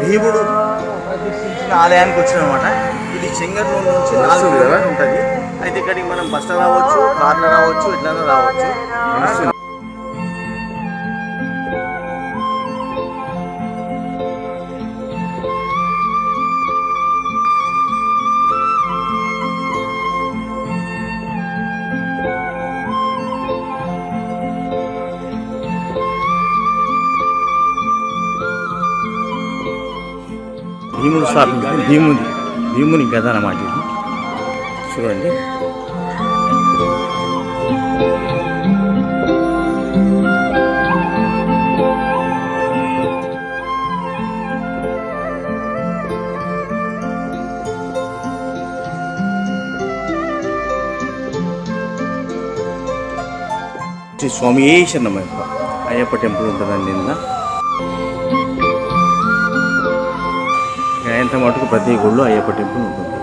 భీముడు ప్రతిష్ఠించిన ఆలయానికి వచ్చినమాట. ఇది చెంగర్నూరు నుంచి 4 కిలోమీటర్లు ఉంటుంది. అయితే ఇక్కడికి మనం బస్సులో రావచ్చు, కార్లో రావచ్చు, ఎట్లైనా రావచ్చు. భీముడు స్థాపించింది భీముని గద అన్నమాట ఇది. చూడండి, శ్రీ స్వామి అయ్యప్ప టెంపుల్ ఉంటుందండి. నిన్న ఎంత మటుకు ప్రతి గుళ్ళో అయ్యప్ప టెంపుల్ ఉంటుంది.